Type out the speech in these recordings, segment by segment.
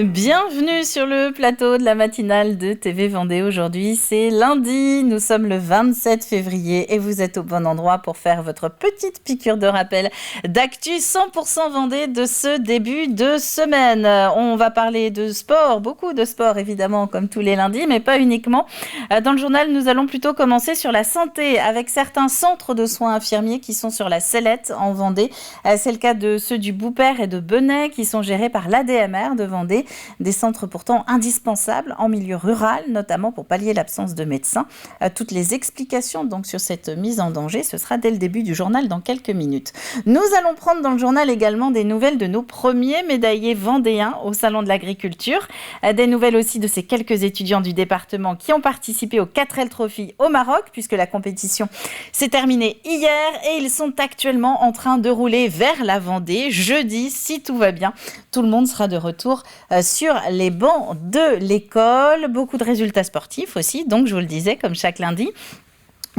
Bienvenue sur le plateau de la matinale de TV Vendée. Aujourd'hui, c'est lundi, nous sommes le 27 février et vous êtes au bon endroit pour faire votre petite piqûre de rappel d'actu 100% Vendée de ce début de semaine. On va parler de sport, beaucoup de sport évidemment comme tous les lundis, mais pas uniquement. Dans le journal, nous allons plutôt commencer sur la santé avec certains centres de soins infirmiers qui sont sur la Sellette en Vendée. C'est le cas de ceux du Boupère et de Benay qui sont gérés par l'ADMR de Vendée. Des centres pourtant indispensables en milieu rural, notamment pour pallier l'absence de médecins. Toutes les explications donc sur cette mise en danger, ce sera dès le début du journal dans quelques minutes. Nous allons prendre dans le journal également des nouvelles de nos premiers médaillés vendéens au Salon de l'Agriculture. Des nouvelles aussi de ces quelques étudiants du département qui ont participé au 4L Trophy au Maroc, puisque la compétition s'est terminée hier et ils sont actuellement en train de rouler vers la Vendée. Jeudi, si tout va bien, tout le monde sera de retour sur les bancs de l'école. Beaucoup de résultats sportifs aussi, donc je vous le disais, comme chaque lundi.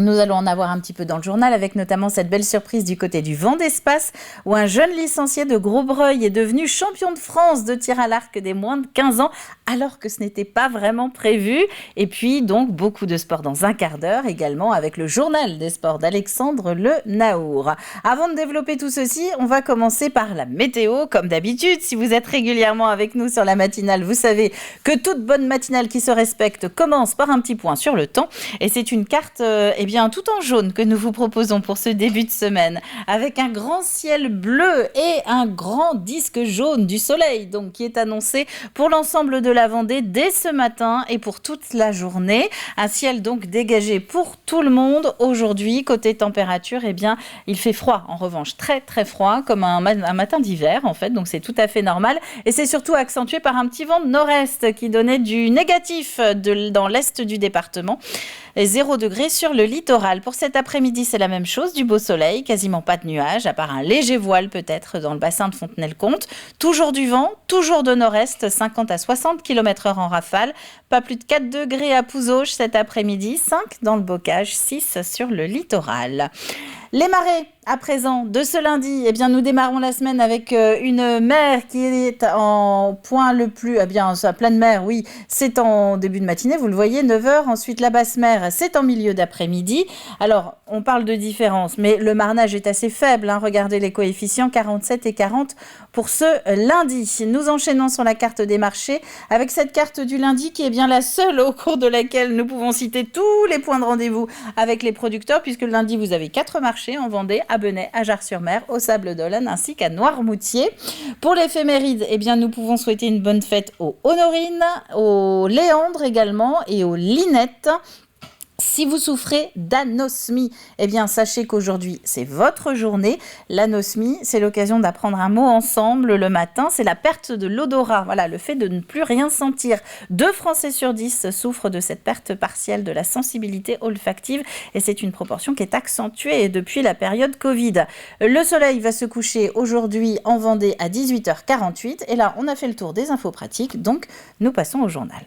Nous allons en avoir un petit peu dans le journal avec notamment cette belle surprise du côté du Vendespace où un jeune licencié de Grosbreuil est devenu champion de France de tir à l'arc des moins de 15 ans alors que ce n'était pas vraiment prévu. Et puis donc beaucoup de sport dans un quart d'heure également avec le journal des sports d'Alexandre Le Naour. Avant de développer tout ceci, on va commencer par la météo. Comme d'habitude, si vous êtes régulièrement avec nous sur la matinale, vous savez que toute bonne matinale qui se respecte commence par un petit point sur le temps. Et c'est une carte tout en jaune que nous vous proposons pour ce début de semaine, avec un grand ciel bleu et un grand disque jaune du soleil, donc qui est annoncé pour l'ensemble de la Vendée dès ce matin et pour toute la journée. Un ciel donc dégagé pour tout le monde aujourd'hui. Côté température, il fait froid en revanche, très très froid, comme un matin d'hiver en fait, donc c'est tout à fait normal. Et c'est surtout accentué par un petit vent de nord-est qui donnait du négatif dans l'est du département. 0 degré sur le littoral. Pour cet après-midi, c'est la même chose, du beau soleil, quasiment pas de nuages, à part un léger voile peut-être dans le bassin de Fontenay-le-Comte. Toujours du vent, toujours de nord-est, 50 à 60 km/h en rafale. Pas plus de 4 degrés à Pouzauges cet après-midi, 5 dans le Bocage, 6 sur le littoral. Les marées, à présent, de ce lundi, nous démarrons la semaine avec une mer qui est en point le plus... sa pleine mer, oui, c'est en début de matinée, vous le voyez, 9h. Ensuite, la basse mer, c'est en milieu d'après-midi. Alors, on parle de différence, mais le marnage est assez faible. Regardez les coefficients, 47 et 40 pour ce lundi. Nous enchaînons sur la carte des marchés avec cette carte du lundi qui est bien la seule au cours de laquelle nous pouvons citer tous les points de rendez-vous avec les producteurs, puisque le lundi, vous avez 4 marchés en Vendée, à Benay, à Jars-sur-Mer, au Sables-d'Olonne ainsi qu'à Noirmoutier. Pour l'éphéméride, nous pouvons souhaiter une bonne fête aux Honorines, aux Léandres également et aux Linettes. Si vous souffrez d'anosmie, sachez qu'aujourd'hui, c'est votre journée. L'anosmie, c'est l'occasion d'apprendre un mot ensemble le matin. C'est la perte de l'odorat, le fait de ne plus rien sentir. 2 Français sur 10 souffrent de cette perte partielle de la sensibilité olfactive et c'est une proportion qui est accentuée depuis la période Covid. Le soleil va se coucher aujourd'hui en Vendée à 18h48 et là, on a fait le tour des infos pratiques, donc nous passons au journal.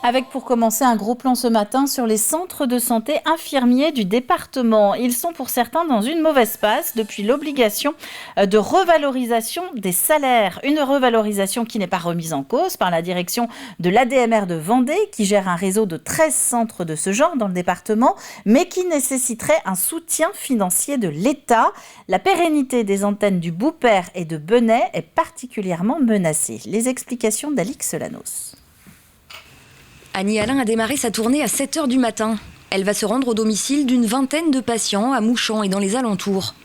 Avec pour commencer un gros plan ce matin sur les centres de santé infirmiers du département. Ils sont pour certains dans une mauvaise passe depuis l'obligation de revalorisation des salaires. Une revalorisation qui n'est pas remise en cause par la direction de l'ADMR de Vendée qui gère un réseau de 13 centres de ce genre dans le département, mais qui nécessiterait un soutien financier de l'État. La pérennité des antennes du Boupère et de Benay est particulièrement menacée. Les explications d'Alix Solanos. Annie Alain a démarré sa tournée à 7h du matin. Elle va se rendre au domicile d'une vingtaine de patients à Mouchamp et dans les alentours.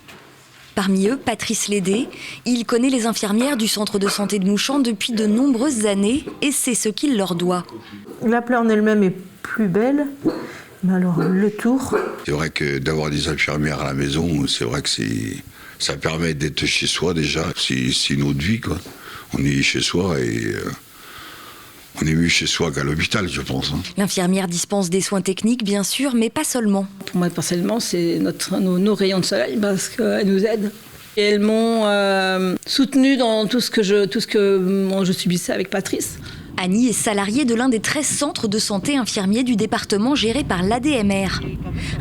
Parmi eux, Patrice Lédé. Il connaît les infirmières du centre de santé de Mouchamp depuis de nombreuses années et c'est ce qu'il leur doit. La plaie en elle-même est plus belle, mais alors le tour... C'est vrai que d'avoir des infirmières à la maison, c'est vrai que ça permet d'être chez soi déjà. C'est une autre vie, quoi. On est chez soi et... On est mieux chez soi qu'à l'hôpital, je pense. L'infirmière dispense des soins techniques, bien sûr, mais pas seulement. Pour moi, personnellement, c'est nos rayons de soleil parce qu'elles nous aident. Et elles m'ont soutenue dans tout ce que je subissais avec Patrice. Annie est salariée de l'un des 13 centres de santé infirmiers du département géré par l'ADMR.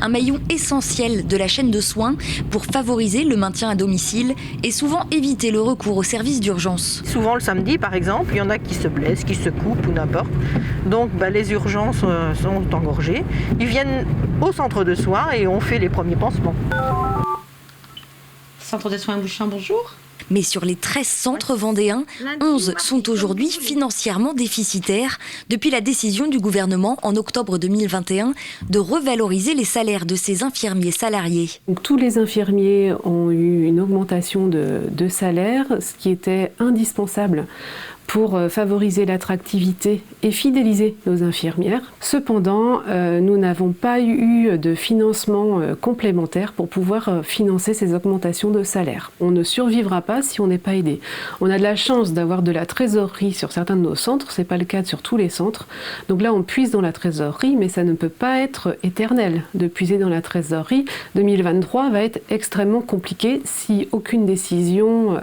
Un maillon essentiel de la chaîne de soins pour favoriser le maintien à domicile et souvent éviter le recours aux services d'urgence. Souvent le samedi par exemple, il y en a qui se blessent, qui se coupent ou n'importe. Donc les urgences sont engorgées. Ils viennent au centre de soins et on fait les premiers pansements. Centre de soins Bouchon, bonjour. Mais sur les 13 centres vendéens, 11 sont aujourd'hui financièrement déficitaires depuis la décision du gouvernement en octobre 2021 de revaloriser les salaires de ces infirmiers salariés. Donc, tous les infirmiers ont eu une augmentation de salaire, ce qui était indispensable pour favoriser l'attractivité et fidéliser nos infirmières. Cependant, nous n'avons pas eu de financement complémentaire pour pouvoir financer ces augmentations de salaire. On ne survivra pas si on n'est pas aidé. On a de la chance d'avoir de la trésorerie sur certains de nos centres, ce n'est pas le cas sur tous les centres. Donc là, on puise dans la trésorerie, mais ça ne peut pas être éternel de puiser dans la trésorerie. 2023 va être extrêmement compliqué si aucune décision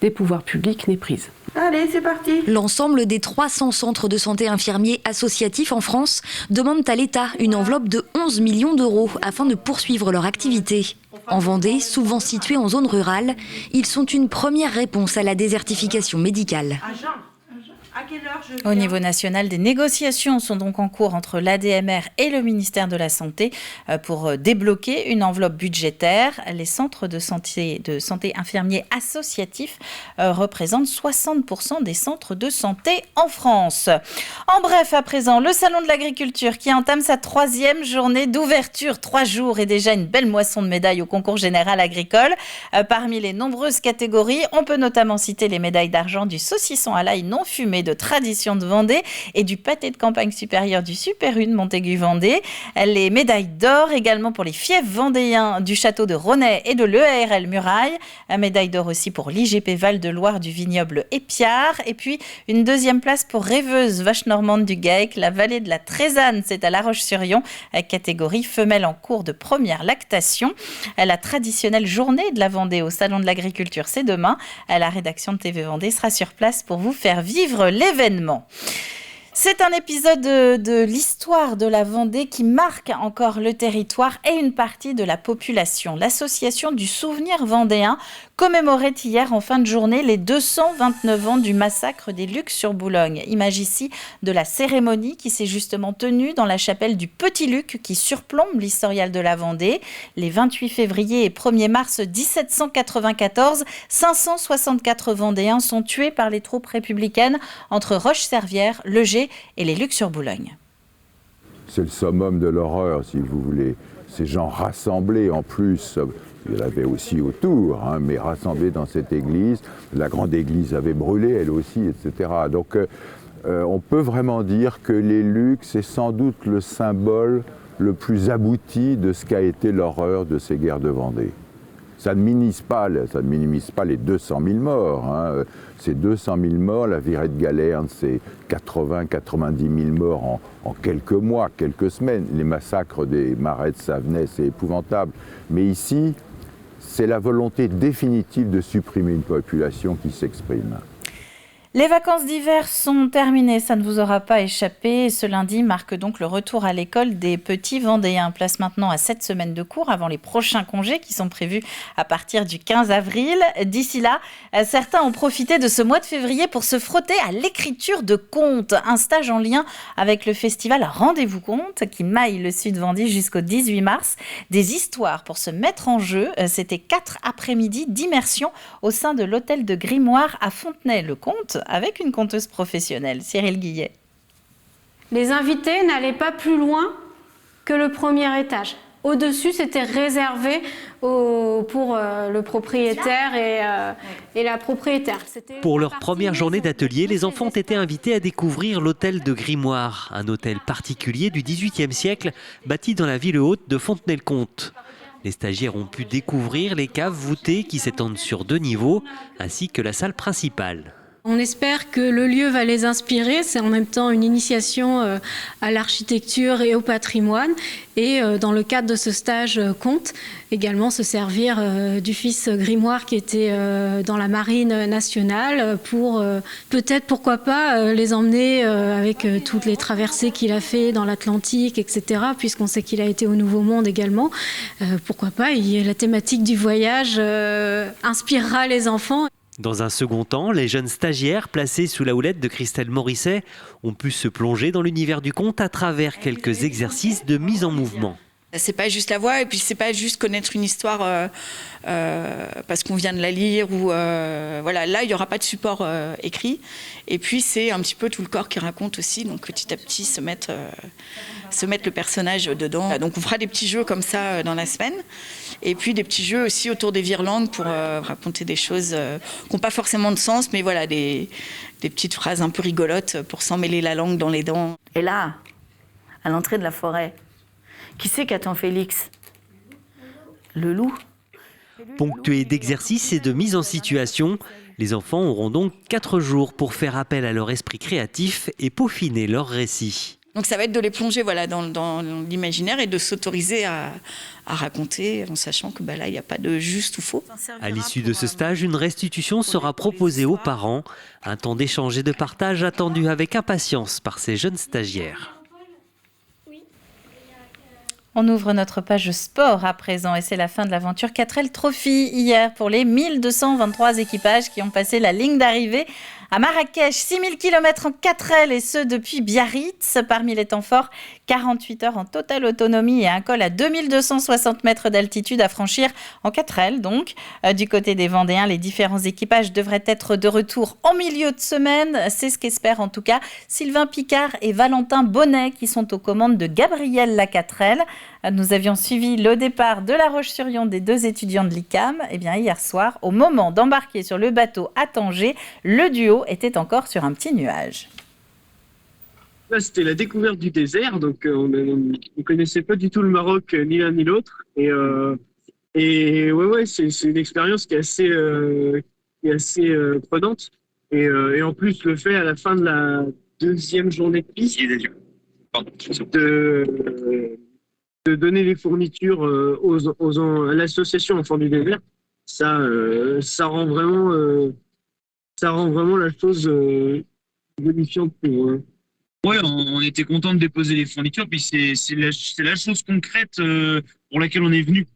des pouvoirs publics n'est prise. Allez, c'est parti. L'ensemble des 300 centres de santé infirmiers associatifs en France demandent à l'État une enveloppe de 11 millions d'euros afin de poursuivre leur activité. En Vendée, souvent située en zone rurale, ils sont une première réponse à la désertification médicale. Au niveau national, des négociations sont donc en cours entre l'ADMR et le ministère de la Santé pour débloquer une enveloppe budgétaire. Les centres de santé infirmiers associatifs représentent 60% des centres de santé en France. En bref, à présent, le Salon de l'Agriculture qui entame sa 3e journée d'ouverture. 3 jours et déjà une belle moisson de médailles au concours général agricole. Parmi les nombreuses catégories, on peut notamment citer les médailles d'argent du saucisson à l'ail non fumé de tradition de Vendée et du pâté de campagne supérieur du Super U de Montaigu-Vendée. Les médailles d'or également pour les fiefs vendéens du château de Ronay et de l'EARL Muraille. Médaille d'or aussi pour l'IGP Val-de-Loire du vignoble Épiard. Et puis une 2e place pour Rêveuse Vache Normande du GAEC, la vallée de la Trézanne, c'est à La Roche-sur-Yon, catégorie femelle en cours de première lactation. La traditionnelle journée de la Vendée au Salon de l'Agriculture, c'est demain. La rédaction de TV Vendée sera sur place pour vous faire vivre l'événement. C'est un épisode de l'histoire de la Vendée qui marque encore le territoire et une partie de la population. L'association du souvenir vendéen commémorait hier en fin de journée les 229 ans du massacre des Lucs sur Boulogne. Image ici de la cérémonie qui s'est justement tenue dans la chapelle du Petit Luc qui surplombe l'historial de la Vendée. Les 28 février et 1er mars 1794, 564 Vendéens sont tués par les troupes républicaines entre Roche-Servière, Le Gey et les Lucs sur Boulogne. C'est le summum de l'horreur, si vous voulez. Ces gens rassemblés en plus, il y en avait aussi autour, mais rassemblés dans cette église. La grande église avait brûlé, elle aussi, etc. Donc on peut vraiment dire que les Lucs, c'est sans doute le symbole le plus abouti de ce qu'a été l'horreur de ces guerres de Vendée. Ça ne minimise pas les 200 000 morts. C'est 200 000 morts, la virée de Galerne, c'est 80-90 000 morts en quelques mois, quelques semaines. Les massacres des marais de Savenay, c'est épouvantable. Mais ici, c'est la volonté définitive de supprimer une population qui s'exprime. Les vacances d'hiver sont terminées, ça ne vous aura pas échappé. Ce lundi marque donc le retour à l'école des petits Vendéens. Place maintenant à 7 semaines de cours avant les prochains congés qui sont prévus à partir du 15 avril. D'ici là, certains ont profité de ce mois de février pour se frotter à l'écriture de contes. Un stage en lien avec le festival Rendez-vous Contes qui maille le Sud Vendée jusqu'au 18 mars. Des histoires pour se mettre en jeu. C'était 4 après-midi d'immersion au sein de l'hôtel de Grimoire à Fontenay-le-Comte avec une conteuse professionnelle, Cyril Guillet. Les invités n'allaient pas plus loin que le premier étage. Au-dessus, c'était réservé pour le propriétaire et la propriétaire. Pour leur première journée d'atelier, les enfants ont été invités à découvrir l'hôtel de Grimoire, un hôtel particulier du XVIIIe siècle, bâti dans la ville haute de Fontenay-le-Comte. Les stagiaires ont pu découvrir les caves voûtées qui s'étendent sur 2 niveaux, ainsi que la salle principale. On espère que le lieu va les inspirer. C'est en même temps une initiation à l'architecture et au patrimoine. Et dans le cadre de ce stage, compte également se servir du fils Grimoire qui était dans la marine nationale pour peut-être, pourquoi pas, les emmener avec toutes les traversées qu'il a fait dans l'Atlantique, etc. Puisqu'on sait qu'il a été au Nouveau Monde également. Pourquoi pas, la thématique du voyage inspirera les enfants. Dans un second temps, les jeunes stagiaires placés sous la houlette de Christelle Morisset ont pu se plonger dans l'univers du conte à travers quelques exercices de mise en mouvement. C'est pas juste la voix et puis c'est pas juste connaître une histoire parce qu'on vient de la lire ou voilà, là il y aura pas de support écrit et puis c'est un petit peu tout le corps qui raconte aussi, donc petit à petit se mettre le personnage dedans. Donc on fera des petits jeux comme ça dans la semaine et puis des petits jeux aussi autour des virlangues pour raconter des choses qui n'ont pas forcément de sens, mais voilà, des petites phrases un peu rigolotes pour s'emmêler la langue dans les dents. Et là, à l'entrée de la forêt, qui c'est qu'attend Félix? Le loup. Ponctués d'exercices et de mise en situation, les enfants auront donc 4 jours pour faire appel à leur esprit créatif et peaufiner leur récit. Donc ça va être de les plonger voilà, dans l'imaginaire et de s'autoriser à raconter en sachant que là, il n'y a pas de juste ou faux. À l'issue de ce stage, une restitution sera proposée aux parents. Un temps d'échange et de partage attendu avec impatience par ces jeunes stagiaires. On ouvre notre page sport à présent et c'est la fin de l'aventure 4L Trophy hier pour les 1223 équipages qui ont passé la ligne d'arrivée à Marrakech. 6000 km en 4L et ce depuis Biarritz. Parmi les temps forts, 48 heures en totale autonomie et un col à 2260 mètres d'altitude à franchir en 4L. Donc, du côté des Vendéens, les différents équipages devraient être de retour en milieu de semaine. C'est ce qu'espèrent en tout cas Sylvain Picard et Valentin Bonnet qui sont aux commandes de Gabriel la 4L. Nous avions suivi le départ de La Roche-sur-Yon des 2 étudiants de l'ICAM. Et bien hier soir, au moment d'embarquer sur le bateau à Tanger, le duo était encore sur un petit nuage. Là, c'était la découverte du désert, donc on ne connaissait pas du tout le Maroc, ni l'un ni l'autre. Et ouais, c'est une expérience qui est assez prenante. Et en plus, le fait à la fin de la 2e journée de piste, de donner les fournitures à l'association Enfants du désert, ça rend vraiment la chose bonifiante pour eux. Ouais, on était content de déposer les fournitures, puis c'est la chose concrète pour laquelle on est venu,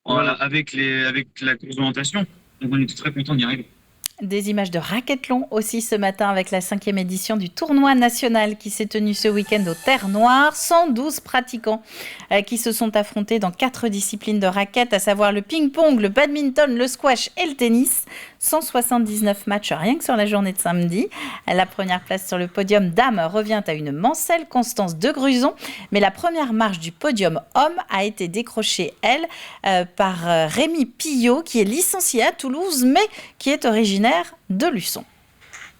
voilà, avec la course d'orientation. Donc on était très content d'y arriver. Des images de racquethlon aussi ce matin avec la 5e édition du tournoi national qui s'est tenu ce week-end aux Terres Noires. 112 pratiquants qui se sont affrontés dans 4 disciplines de raquettes, à savoir le ping-pong, le badminton, le squash et le tennis. 179 matchs rien que sur la journée de samedi. La première place sur le podium dames revient à une Mancelle, Constance de Gruson. Mais la première marche du podium homme a été décrochée, elle, par Rémi Pillot, qui est licencié à Toulouse, mais qui est originaire de Luçon.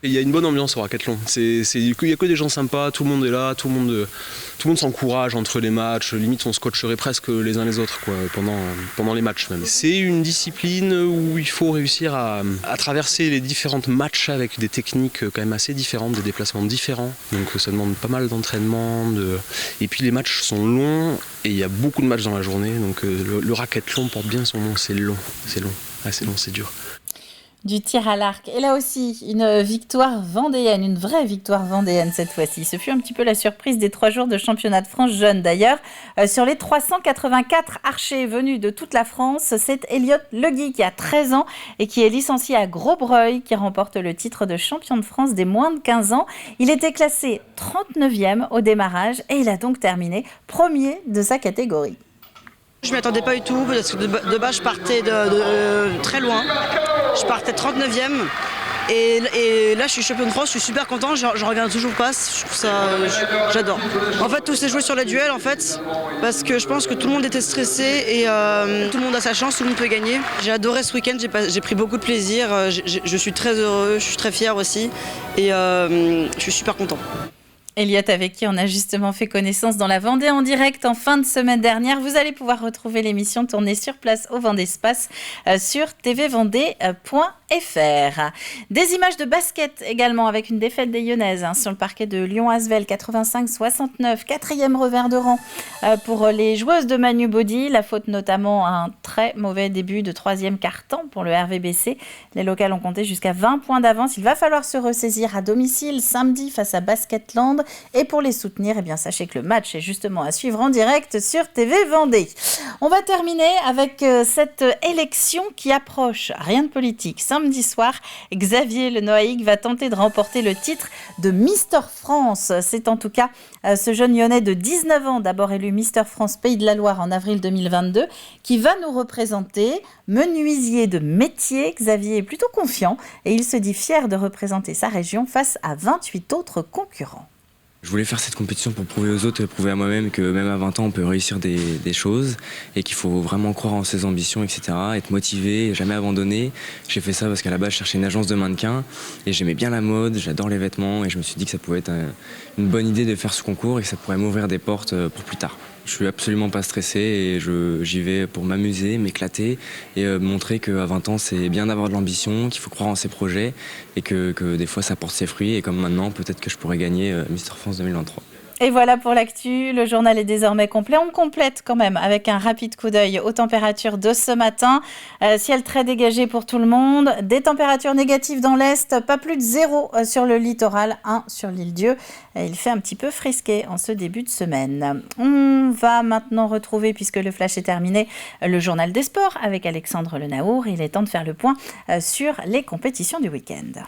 Il y a une bonne ambiance au racquethlon. Il n'y a que des gens sympas, tout le monde est là, tout le monde s'encourage entre les matchs. Limite, on se coacherait presque les uns les autres quoi, pendant les matchs même. C'est une discipline où il faut réussir à traverser les différents matchs avec des techniques quand même assez différentes, des déplacements différents. Donc ça demande pas mal d'entraînement. Et puis les matchs sont longs et il y a beaucoup de matchs dans la journée. Donc le racquethlon porte bien son nom, c'est long. C'est long, c'est dur. Du tir à l'arc. Et là aussi, une victoire vendéenne, une vraie victoire vendéenne cette fois-ci. Ce fut un petit peu la surprise des 3 jours de championnat de France jeunes d'ailleurs. Sur les 384 archers venus de toute la France, c'est Elliot Legui qui a 13 ans et qui est licencié à Grosbreuil qui remporte le titre de champion de France des moins de 15 ans. Il était classé 39e au démarrage et il a donc terminé premier de sa catégorie. Je ne m'y attendais pas du tout parce que de base je partais de très loin. Je partais 39e et là je suis champion de France, je suis super content, je reviens toujours pas, je trouve ça, j'adore. En fait tout s'est joué sur les duels en fait, parce que je pense que tout le monde était stressé et tout le monde a sa chance, tout le monde peut gagner. J'ai adoré ce week-end, j'ai pris beaucoup de plaisir, je suis très heureux, je suis très fier aussi et je suis super content. Elliot, avec qui on a justement fait connaissance dans la Vendée en direct en fin de semaine dernière. Vous allez pouvoir retrouver l'émission tournée sur place au Vendée Espace sur tvvendée.fr. Des images de basket également avec une défaite des Lyonnaises sur le parquet de Lyon-Asvel, 85-69, quatrième revers de rang pour les joueuses de Manu Baudy. La faute notamment à un très mauvais début de troisième quart-temps pour le RVBC. Les locales ont compté jusqu'à 20 points d'avance. Il va falloir se ressaisir à domicile samedi face à Basketland. Et pour les soutenir, sachez que le match est justement à suivre en direct sur TV Vendée. On va terminer avec cette élection qui approche. Rien de politique. Samedi soir, Xavier Le Noaillic va tenter de remporter le titre de Mister France. C'est en tout cas ce jeune Lyonnais de 19 ans, d'abord élu Mister France Pays de la Loire en avril 2022, qui va nous représenter. Menuisier de métier, Xavier est plutôt confiant et il se dit fier de représenter sa région face à 28 autres concurrents. Je voulais faire cette compétition pour prouver aux autres et prouver à moi-même que même à 20 ans, on peut réussir des choses et qu'il faut vraiment croire en ses ambitions, etc. Être motivé et jamais abandonner. J'ai fait ça parce qu'à la base, je cherchais une agence de mannequin et j'aimais bien la mode, j'adore les vêtements et je me suis dit que ça pouvait être une bonne idée de faire ce concours et que ça pourrait m'ouvrir des portes pour plus tard. Je suis absolument pas stressé et j'y vais pour m'amuser, m'éclater et montrer qu'à 20 ans, c'est bien d'avoir de l'ambition, qu'il faut croire en ses projets et que des fois, ça porte ses fruits. Et comme maintenant, peut-être que je pourrais gagner Mister France 2023. Et voilà pour l'actu, le journal est désormais complet. On complète quand même avec un rapide coup d'œil aux températures de ce matin. Ciel très dégagé pour tout le monde, des températures négatives dans l'Est, pas plus de 0 sur le littoral, 1 sur l'Île-Dieu. Il fait un petit peu frisqué en ce début de semaine. On va maintenant retrouver, puisque le flash est terminé, le journal des sports avec Alexandre Lenaour. Il est temps de faire le point sur les compétitions du week-end.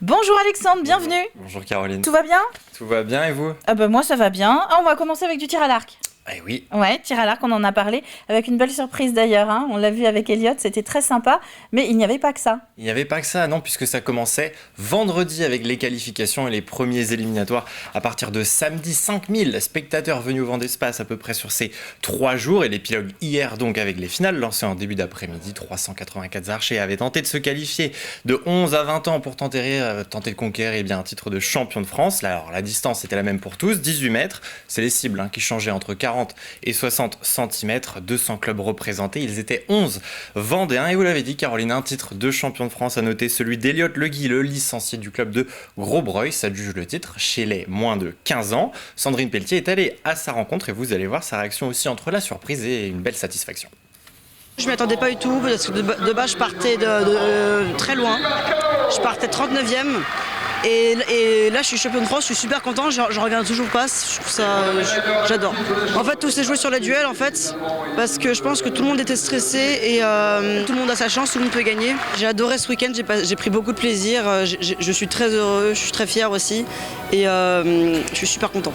Bonjour Alexandre, bienvenue. Bonjour Caroline. Tout va bien ? Tout va bien et vous ? Moi ça va bien. On va commencer avec du tir à l'arc. Eh oui. Ouais, tir à l'arc, on en a parlé, avec une belle surprise d'ailleurs. On l'a vu avec Elliot, c'était très sympa, mais il n'y avait pas que ça. Il n'y avait pas que ça, non, puisque ça commençait vendredi avec les qualifications et les premiers éliminatoires. À partir de samedi, 5000 spectateurs venus au Vendée-Space à peu près sur ces 3 jours. Et l'épilogue hier donc avec les finales lancées en début d'après-midi. 384 archers avaient tenté de se qualifier de 11 à 20 ans pour tenter de conquérir un titre de champion de France. Là, alors, la distance était la même pour tous, 18 mètres. C'est les cibles qui changeaient entre 40 et 60 cm, 200 clubs représentés, ils étaient 11 vendéens et vous l'avez dit Caroline, un titre de champion de France à noter, celui d'Elliot Legui, le licencié du club de Grosbreuil, ça juge le titre chez les moins de 15 ans. Sandrine Pelletier est allée à sa rencontre et vous allez voir sa réaction aussi entre la surprise et une belle satisfaction. Je ne m'y attendais pas du tout parce que de base je partais de très loin, je partais 39e. Et là, je suis champion de France, je suis super content, je regarde toujours pas, je trouve ça, j'adore. En fait, tout s'est joué sur les duels, en fait, parce que je pense que tout le monde était stressé et tout le monde a sa chance, tout le monde peut gagner. J'ai adoré ce week-end, j'ai pris beaucoup de plaisir, je suis très heureux, je suis très fier aussi et je suis super content.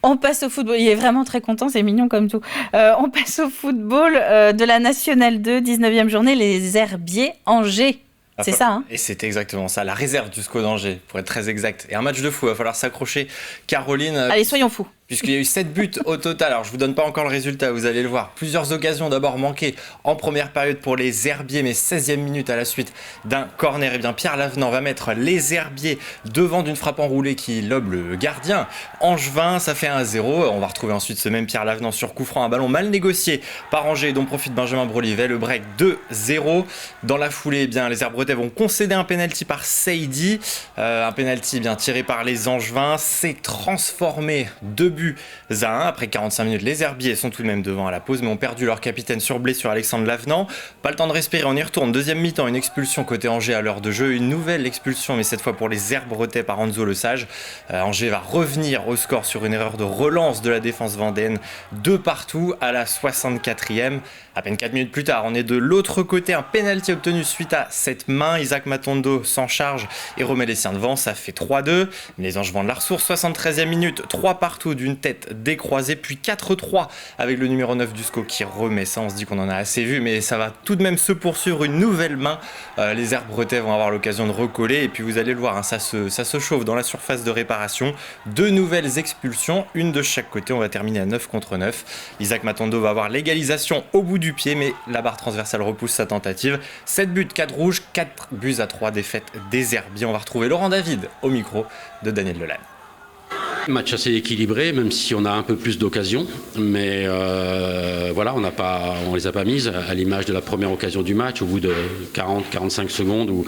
On passe au football, il est vraiment très content, c'est mignon comme tout. On passe au football de la Nationale 2, 19e journée, les Herbiers Angers. C'est ça, hein ? Et c'est exactement ça, la réserve du SCO d'Angers, pour être très exact. Et un match de fou, il va falloir s'accrocher. Caroline... Allez, soyons fous. Puisqu'il y a eu 7 buts au total, alors je vous donne pas encore le résultat, vous allez le voir. Plusieurs occasions d'abord manquées en première période pour les Herbiers, mais 16e minute à la suite d'un corner. Et bien Pierre Lavenant va mettre les Herbiers devant d'une frappe enroulée qui lobe le gardien angevin, ça fait 1-0. On va retrouver ensuite ce même Pierre Lavenant sur coup franc, un ballon mal négocié par Angers dont profite Benjamin Brolivet, le break 2-0. Dans la foulée, les Herbretais vont concéder un pénalty par Seydi, un pénalty tiré par les Angevins, c'est transformé 2 buts à 1. Après 45 minutes, les Herbiers sont tout de même devant à la pause, mais ont perdu leur capitaine sur blessure Alexandre Lavenant. Pas le temps de respirer, on y retourne. Deuxième mi-temps, une expulsion côté Angers à l'heure de jeu. Une nouvelle expulsion, mais cette fois pour les Herbretais par Enzo Le Sage. Angers va revenir au score sur une erreur de relance de la défense vendéenne. 2 partout à la 64e. À peine 4 minutes plus tard, on est de l'autre côté. Un pénalty obtenu suite à cette main. Isaac Matondo s'en charge et remet les siens devant. Ça fait 3-2. Les Angevins de la Ressource, 73e minute. 3 partout d'une tête décroisée. Puis 4-3 avec le numéro 9 du SCO qui remet ça. On se dit qu'on en a assez vu, mais ça va tout de même se poursuivre. Une nouvelle main. Les Herbretais vont avoir l'occasion de recoller. Et puis vous allez le voir, ça se chauffe dans la surface de réparation. 2 nouvelles expulsions, une de chaque côté. On va terminer à 9 contre 9. Isaac Matondo va avoir l'égalisation au bout du pied, mais la barre transversale repousse sa tentative. 7 buts, 4 rouges, 4 buts à 3, défaite des Herbiers. On va retrouver Laurent David au micro de Daniel Lelanne. Match assez équilibré, même si on a un peu plus d'occasions, mais voilà, on les a pas mises à l'image de la première occasion du match, au bout de 40-45 secondes, où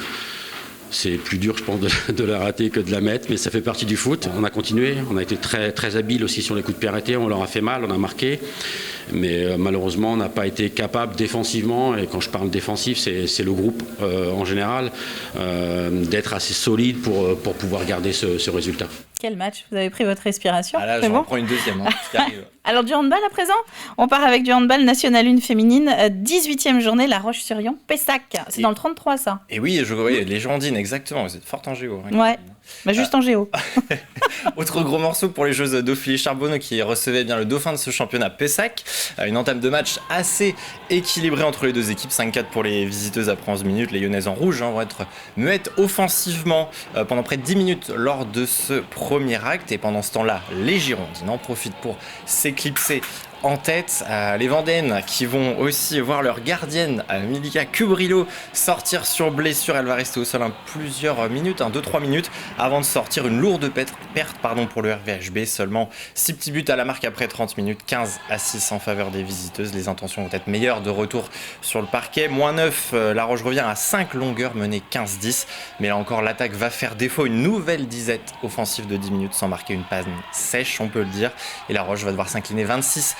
c'est plus dur, je pense, de la rater que de la mettre, mais ça fait partie du foot. On a continué, on a été très, très habile aussi sur les coups de pied arrêtés, on leur a fait mal, on a marqué, mais malheureusement, on n'a pas été capable défensivement, et quand je parle défensif, c'est le groupe en général, d'être assez solide pour pouvoir garder ce résultat. Quel match, vous avez pris votre respiration. Ah là, j'en reprends une deuxième, qui arrive. Alors du handball à présent, on part avec du handball National 1 féminine, 18e journée, La Roche-sur-Yon, Pessac. C'est dans le 33 ça. Et oui, les Girondines, exactement, vous êtes forte en géo. Hein. Ouais. Juste en géo. Autre gros morceau pour les joueuses d'Ophélie Charbonneau qui recevaient bien le dauphin de ce championnat, Pessac. Une entame de match assez équilibrée entre les deux équipes. 5-4 pour les visiteuses après 11 minutes. Les Lyonnaises en rouge vont être muettes offensivement pendant près de 10 minutes lors de ce premier acte. Et pendant ce temps-là, les Girondines en profitent pour s'éclipser en tête. Les Vendéennes qui vont aussi voir leur gardienne Milika Kubrillo sortir sur blessure. Elle va rester au sol plusieurs minutes, 2-3 minutes avant de sortir. Une lourde perte pour le RVHB. Seulement 6 petits buts à la marque après 30 minutes, 15-6 en faveur des visiteuses. Les intentions vont être meilleures de retour sur le parquet. -9, La Roche revient à 5 longueurs, menée 15-10. Mais là encore, l'attaque va faire défaut. Une nouvelle disette offensive de 10 minutes sans marquer une panne sèche, on peut le dire. Et La Roche va devoir s'incliner 26-18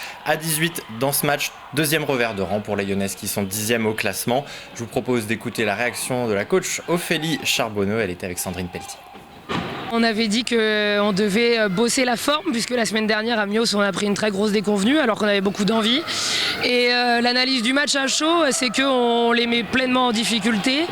dans ce match. Deuxième revers de rang pour les Lyonnaises qui sont 10e au classement. Je vous propose d'écouter la réaction de la coach Ophélie Charbonneau. Elle était avec Sandrine Pelletier. On avait dit qu'on devait bosser la forme puisque la semaine dernière à Mios on a pris une très grosse déconvenue alors qu'on avait beaucoup d'envie. Et l'analyse du match à chaud, c'est qu'on les met pleinement en difficulté,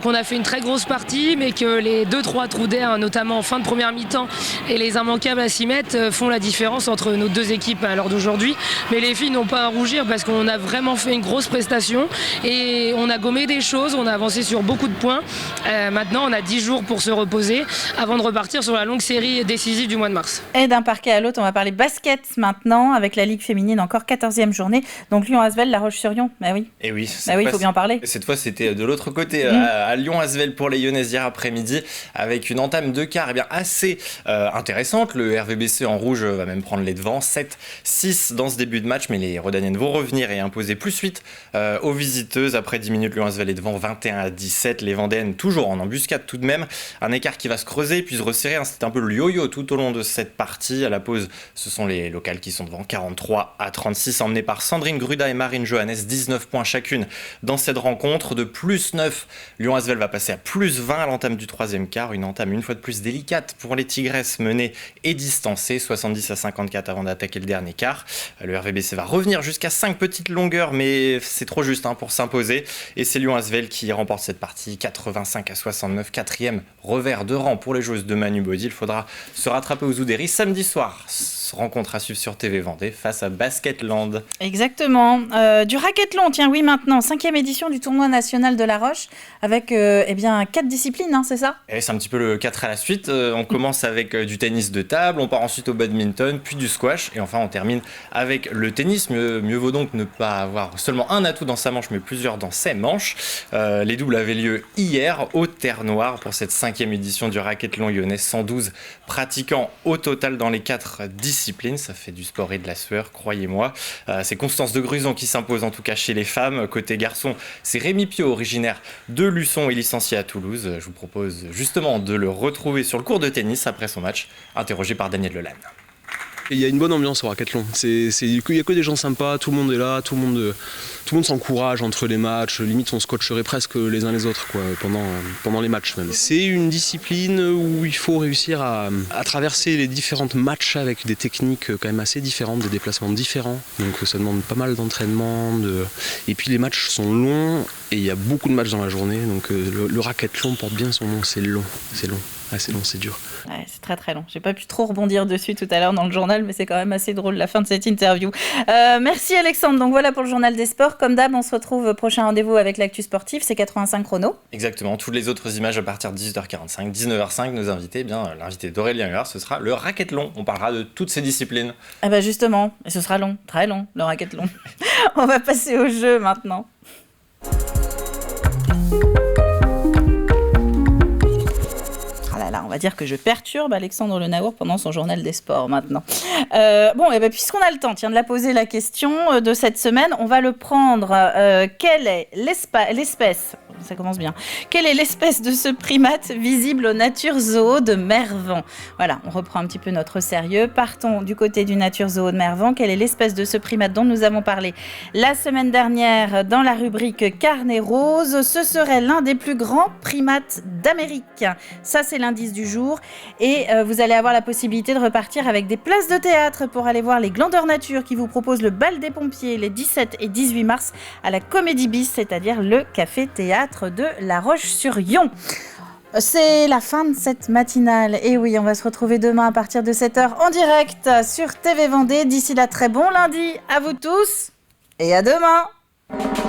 qu'on a fait une très grosse partie mais que les 2-3 trous d'air, notamment en fin de première mi-temps et les immanquables à 6 mètres font la différence entre nos deux équipes à l'heure d'aujourd'hui. Mais les filles n'ont pas à rougir parce qu'on a vraiment fait une grosse prestation et on a gommé des choses, on a avancé sur beaucoup de points. Maintenant on a 10 jours pour se reposer avant de repartir sur la longue série décisive du mois de mars. Et d'un parquet à l'autre, on va parler basket maintenant avec la Ligue féminine, encore 14e journée. Donc Lyon-Asvel, La Roche-sur-Yon, bah oui. Et oui, il faut bien en parler. Cette fois, c'était de l'autre côté, à Lyon-Asvel pour les Lyonnaises hier après-midi, avec une entame de quart assez intéressante. Le RVBC en rouge va même prendre les devants, 7-6 dans ce début de match, mais les Rodaniennes vont revenir et imposer +8 aux visiteuses. Après 10 minutes, Lyon-Asvel est devant 21-17. Les Vendéennes toujours en embuscade tout de même. Un écart qui va se creuser puis se resserrer. C'était un peu le yo-yo tout au long de cette partie. À la pause, ce sont les locales qui sont devant 43-36, emmenées par Sandrine Gruda et Marine Johannes, 19 points chacune dans cette rencontre. De +9, Lyon-Asvel va passer à +20 à l'entame du troisième quart. Une entame une fois de plus délicate pour les Tigresses, menées et distancées, 70-54 avant d'attaquer le dernier quart. Le RVBC va revenir jusqu'à 5 petites longueurs, mais c'est trop juste pour s'imposer. Et c'est Lyon-Asvel qui remporte cette partie, 85-69, 4e revers de rang pour les joueuses de Manu Baudy. Il faudra se rattraper aux Oudéry samedi soir. Rencontre à suivre sur TV Vendée face à Basketland. Exactement. Du racquethlon, tiens, oui, maintenant, 5e édition du tournoi national de La Roche, avec 4 disciplines, c'est ça ? Et c'est un petit peu le 4 à la suite. On commence avec du tennis de table, on part ensuite au badminton, puis du squash, et enfin on termine avec le tennis. Mieux vaut donc ne pas avoir seulement un atout dans sa manche, mais plusieurs dans ses manches. Les doubles avaient lieu hier au Terre Noire pour cette 5e édition du racquethlon lyonnais. 112 pratiquants au total dans les 4 disciplines. Ça fait du sport et de la sueur, croyez-moi. C'est Constance de Gruson qui s'impose en tout cas chez les femmes. Côté garçon, c'est Rémi Pio, originaire de Luçon et licencié à Toulouse. Je vous propose justement de le retrouver sur le court de tennis après son match, interrogé par Daniel Lelanne. Il y a une bonne ambiance au racquethlon. Il n'y a que des gens sympas, tout le monde est là, tout le monde s'encourage entre les matchs. Limite, on se coacherait presque les uns les autres pendant les matchs même. C'est une discipline où il faut réussir à traverser les différents matchs avec des techniques quand même assez différentes, des déplacements différents. Donc ça demande pas mal d'entraînement. Et puis les matchs sont longs et il y a beaucoup de matchs dans la journée. Donc le racquethlon porte bien son nom, c'est long. Ah, c'est long, c'est dur. Ouais, c'est très très long. J'ai pas pu trop rebondir dessus tout à l'heure dans le journal, mais c'est quand même assez drôle la fin de cette interview. Merci Alexandre. Donc voilà pour le journal des sports. Comme d'hab, on se retrouve prochain rendez-vous avec l'actu sportif. C'est 85 chrono. Exactement. Toutes les autres images à partir de 18h45, 19h05. Nos invités, l'invité d'Aurélien Huard, ce sera le racquethlon. On parlera de toutes ces disciplines. Eh ben justement, et ce sera long, très long, le racquethlon. On va passer au jeu maintenant. Voilà, on va dire que je perturbe Alexandre Le Naour pendant son journal des sports maintenant. Puisqu'on a le temps, de la poser la question de cette semaine, on va le prendre. Quelle est l'espèce, ça commence bien, quelle est l'espèce de ce primate visible au Nature Zoo de Mervan? Voilà, on reprend un petit peu notre sérieux. Partons du côté du Nature Zoo de Mervan. Quelle est l'espèce de ce primate dont nous avons parlé la semaine dernière dans la rubrique Carnet Rose? Ce serait l'un des plus grands primates d'Amérique. Ça, c'est l'indice du jour. Et vous allez avoir la possibilité de repartir avec des places de théâtre pour aller voir les Glandeurs Nature qui vous proposent le bal des pompiers les 17 et 18 mars à la Comédie Bis, c'est-à-dire le café-théâtre de La Roche-sur-Yon. C'est la fin de cette matinale. Et oui, on va se retrouver demain à partir de 7h en direct sur TV Vendée. D'ici là, très bon lundi à vous tous et à demain.